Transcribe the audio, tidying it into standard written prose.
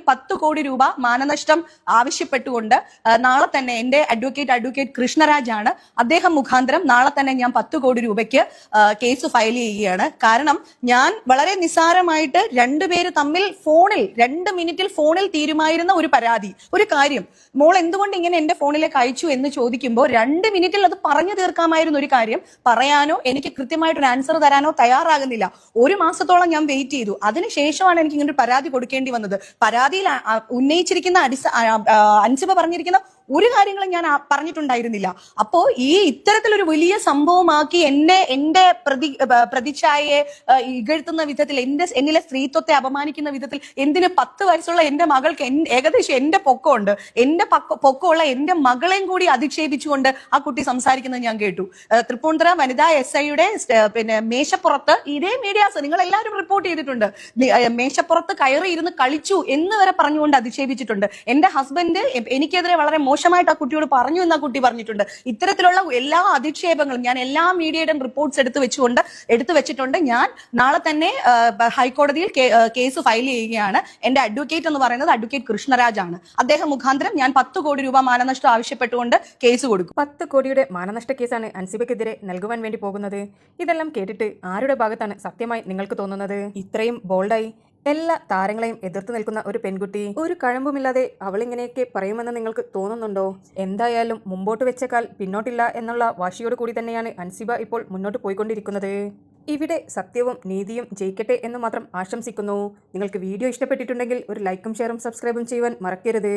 10 കോടി രൂപ മാനനഷ്ടം ആവശ്യപ്പെട്ടുകൊണ്ട് നാളെ തന്നെ എന്റെ അഡ്വക്കേറ്റ് കൃഷ്ണരാജ് ആണ്. അദ്ദേഹം മുഖാന്തരം നാളെ തന്നെ ഞാൻ 10 കോടി രൂപയ്ക്ക് കേസ് ഫയൽ ചെയ്യുകയാണ്. കാരണം ഞാൻ വളരെ നിസ്സാരമായിട്ട് രണ്ടുപേര് തമ്മിൽ ഫോണിൽ 2 മിനിറ്റിൽ ഫോണിൽ തീരുമായിരുന്ന ഒരു പരാതി, ഒരു കാര്യം മോൾ എന്തുകൊണ്ട് ഇങ്ങനെ എന്റെ ഫോണിലേക്ക് അയച്ചു എന്ന് ചോദിക്കുമ്പോൾ 2 മിനിറ്റിൽ അത് പറഞ്ഞു തീർക്കാമായിരുന്ന ഒരു കാര്യം പറയാനോ എനിക്ക് കൃത്യമായിട്ടൊരു ആൻസർ തരാനോ തയ്യാറാകുന്നില്ല. 1 മാസത്തോളം ഞാൻ വെയിറ്റ് ചെയ്തു. അതിനുശേഷമാണ് എനിക്ക് ഇങ്ങനെ ഒരു പരാതി കൊടുക്കേണ്ടി വന്നത്. പരാതിയിൽ ഉന്നയിച്ചിരിക്കുന്ന അൻസിബ പറഞ്ഞിരിക്കുന്ന ഒരു കാര്യങ്ങളും ഞാൻ പറഞ്ഞിട്ടുണ്ടായിരുന്നില്ല. അപ്പോ ഈ ഇത്തരത്തിലൊരു വലിയ സംഭവമാക്കി എന്റെ പ്രതിച്ഛായയെ ഇകഴ്ത്തുന്ന വിധത്തിൽ, എന്നിലെ സ്ത്രീത്വത്തെ അപമാനിക്കുന്ന വിധത്തിൽ, എന്തിന് 10 വയസ്സുള്ള എന്റെ മകൾക്ക് ഏകദേശം എന്റെ പൊക്കമുണ്ട്, എന്റെ പൊക്കമുള്ള എന്റെ മകളെയും കൂടി അധിക്ഷേപിച്ചുകൊണ്ട് ആ കുട്ടി സംസാരിക്കുന്നത് ഞാൻ കേട്ടു. തൃപ്പൂണിത്തുറ വനിതാ SIയുടെ മേശപ്പുറത്ത് ഇതേ മീഡിയാസ് നിങ്ങൾ എല്ലാവരും റിപ്പോർട്ട് ചെയ്തിട്ടുണ്ട്. മേശപ്പുറത്ത് കയറി ഇരുന്ന് കളിച്ചു എന്ന് വരെ പറഞ്ഞുകൊണ്ട് അധിക്ഷേപിച്ചിട്ടുണ്ട്. എന്റെ ഹസ്ബൻഡ് എനിക്കെതിരെ വളരെ മോശമായിട്ട് ആ കുട്ടിയോട് പറഞ്ഞു എന്ന് ആ കുട്ടി പറഞ്ഞിട്ടുണ്ട്. ഇത്തരത്തിലുള്ള എല്ലാ അധിക്ഷേപങ്ങളും ഞാൻ എല്ലാ മീഡിയയുടെയും റിപ്പോർട്ട്സ് എടുത്തു വെച്ചിട്ടുണ്ട്. ഞാൻ നാളെ തന്നെ ഹൈക്കോടതിയിൽ കേസ് ഫയൽ ചെയ്യുകയാണ്. എന്റെ അഡ്വക്കേറ്റ് എന്ന് പറയുന്നത് അഡ്വക്കേറ്റ് കൃഷ്ണരാജ് ആണ്. അദ്ദേഹം മുഖാന്തരം ഞാൻ 10 കോടി രൂപ മാനനഷ്ടം ആവശ്യപ്പെട്ടുകൊണ്ട് കേസ് കൊടുക്കും. 10 കോടിയുടെ മാനനഷ്ട കേസാണ് അൻസിബയ്ക്കെതിരെ നൽകുവാൻ വേണ്ടി പോകുന്നത്. ഇതെല്ലാം കേട്ടിട്ട് ആരുടെ ഭാഗത്താണ് സത്യമായി നിങ്ങൾക്ക് തോന്നുന്നത്? ഇത്രയും ബോൾഡായി എല്ലാ താരങ്ങളെയും എതിർത്ത് നിൽക്കുന്ന ഒരു പെൺകുട്ടി ഒരു കഴമ്പുമില്ലാതെ അവളിങ്ങനെയൊക്കെ പറയുമെന്ന് നിങ്ങൾക്ക് തോന്നുന്നുണ്ടോ? എന്തായാലും മുമ്പോട്ട് വെച്ചേക്കാൾ പിന്നോട്ടില്ല എന്നുള്ള വാശിയോട് കൂടി തന്നെയാണ് അൻസിബ ഇപ്പോൾ മുന്നോട്ട് പോയിക്കൊണ്ടിരിക്കുന്നത്. ഇവിടെ സത്യവും നീതിയും ജയിക്കട്ടെ എന്ന് മാത്രം ആശംസിക്കുന്നു. നിങ്ങൾക്ക് വീഡിയോ ഇഷ്ടപ്പെട്ടിട്ടുണ്ടെങ്കിൽ ഒരു ലൈക്കും ഷെയറും സബ്സ്ക്രൈബും ചെയ്യുവാൻ മറക്കരുത്.